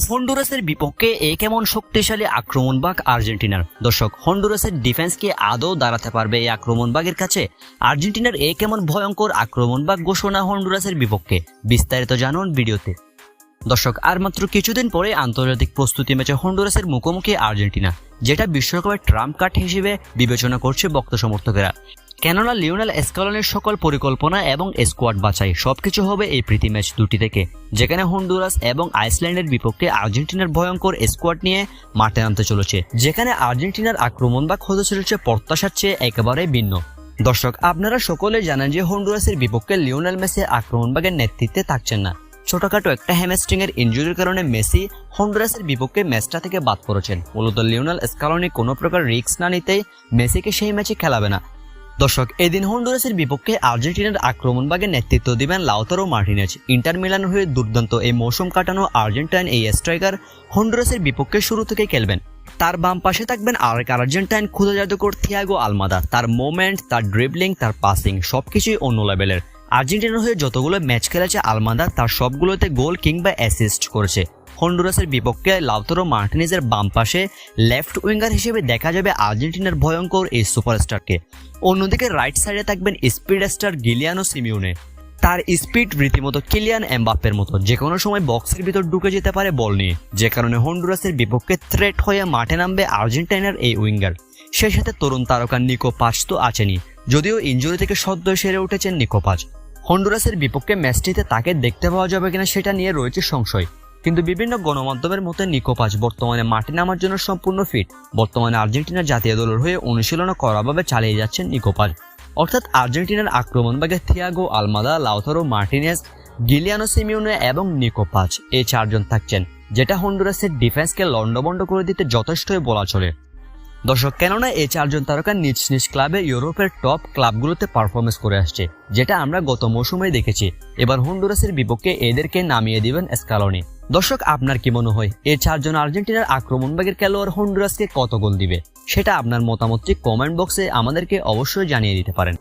হন্ডুরাসের বিপক্ষে কেমন শক্তিশালী আক্রমণভাগ আর্জেন্টিনার। দর্শক, হন্ডুরাসের ডিফেন্স কি আদৌ দাঁড়াতে পারবে এই আক্রমণভাগের কাছে? আর্জেন্টিনার কেমন ভয়ঙ্কর আক্রমণভাগ ঘোষণা হন্ডুরাসের বিপক্ষে, বিস্তারিত জানুন ভিডিওতে। দর্শক, আর মাত্র কিছুদিন পরে আন্তর্জাতিক প্রস্তুতি ম্যাচে হন্ডুরাসের মুখোমুখি আর্জেন্টিনা, যেটা বিশ্বকাপের ট্রাম্প কার্ড হিসেবে বিবেচনা করছে ভক্ত সমর্থকেরা। কেননা লিওনেল স্ক্যালোনির সকল পরিকল্পনা এবং স্কোয়াড বাছাই সবকিছু হবে এই প্রীতি ম্যাচ দুটি থেকে, যেখানে হন্ডুরাস এবং আইসল্যান্ডের বিপক্ষে আর্জেন্টিনার ভয়ঙ্কর স্কোয়াড নিয়ে মাঠে নামতে চলেছে, যেখানে আর্জেন্টিনার আক্রমণভাগ হতে চলেছে প্রত্যাশার চেয়ে একেবারে ভিন্ন। দর্শক, আপনারা সকলে জানেন যে হন্ডুরাসের বিপক্ষে লিওনেল মেসি আক্রমণভাগের নেতৃত্বে থাকছেন না। ছোটখাটো একটা হ্যামস্ট্রিং এর ইনজুরির কারণে মেসি হন্ডুরাসের বিপক্ষে ম্যাচটা থেকে বাদ পড়েছেন। মূলত লিওনেল স্ক্যালোনি কোনো প্রকার রিস্ক না নিতেই মেসিকে সেই ম্যাচে খেলাবে না। দর্শক, এদিন হন্ডুরাসের বিপক্ষে আর্জেন্টিনার আক্রমণভাগে নেতৃত্ব দিবেন লাউতারো মার্টিনেজ। ইন্টার মিলান হয়ে দুর্দান্ত এই মৌসুম কাটানো আর্জেন্টাইন এই স্ট্রাইকার হন্ডুরাসের বিপক্ষে শুরু থেকে খেলবেন। তার বাম পাশে থাকবেন আরেক আর্জেন্টাইন ক্ষুদা জাদুকর থিয়াগো আলমাদা। তার মোমেন্ট, তার ড্রিবলিং, তার পাসিং সবকিছুই অন্য লেভেলের। আর্জেন্টিনার হয়ে যতগুলো ম্যাচ খেলেছে আলমাদা, তার সবগুলোতে গোল কিংবা অ্যাসিস্ট করেছে। হন্ডুরাসের বিপক্ষে লাউতারো মার্টিনেজের বাম পাশে লেফট উইঙ্গার হিসেবে দেখা যাবে আর্জেন্টিনার ভয়ঙ্কর এই সুপারস্টারকে। অন্যদিকে রাইট সাইডে থাকবেন স্পিড স্টার গিলিয়ানো সিমিওনে। তার স্পিড রীতিমতো কিলিয়ান এমবাপ্পের মতো, যে কোনো সময় বক্সের ভিতর ঢুকে যেতে পারে বল নিয়ে, যে কারণে হন্ডুরাসের বিপক্ষে থ্রেট হয়ে মাঠে নামবে আর্জেন্টিনার এই উইঙ্গার। সেই সাথে তরুণ তারকা নিকো পাচ তো আছেনই, যদিও ইনজুরি থেকে সদ্য সেরে উঠেছেন নিকো পাচ। হন্ডুরাসের বিপক্ষে ম্যাচটিতে তাকে দেখতে পাওয়া যাবে কিনা সেটা নিয়ে রয়েছে সংশয়, কিন্তু বিভিন্ন গণমাধ্যমের মতে নিকো পাচ বর্তমানে মাঠে নামার জন্য সম্পূর্ণ ফিট। বর্তমানে আর্জেন্টিনার জাতীয় দলের হয়ে অনুশীলন করাভাবে চালিয়ে যাচ্ছেন নিকো পাচ। অর্থাৎ আর্জেন্টিনার আক্রমণভাগে Thiago Almada, Lautaro Martinez, Giuliano Simeone এবং নিকো পাচ এই চারজন থাকছেন, যেটা হন্ডুরাসের ডিফেন্সকে লন্ডভন্ড করে দিতে যথেষ্টই বলা চলে। দর্শক, কেননা এই চারজন তারকা নিজ নিজ ক্লাবে ইউরোপের টপ ক্লাবগুলোতে পারফরমেন্স করে আসছে, যেটা আমরা গত মৌসুমে দেখেছি। এবার হন্ডুরাসের বিপক্ষে এদেরকে নামিয়ে দিবেন স্ক্যালোনি। দর্শক, আপনার কি মনে হয় এই চারজন আর্জেন্টিনার আক্রমণভাগের খেলোয়াড় হন্ডুরাসকে কত গোল দিবে? সেটা আপনার মতামতটি কমেন্ট বক্সে আমাদেরকে অবশ্যই জানিয়ে দিতে পারেন।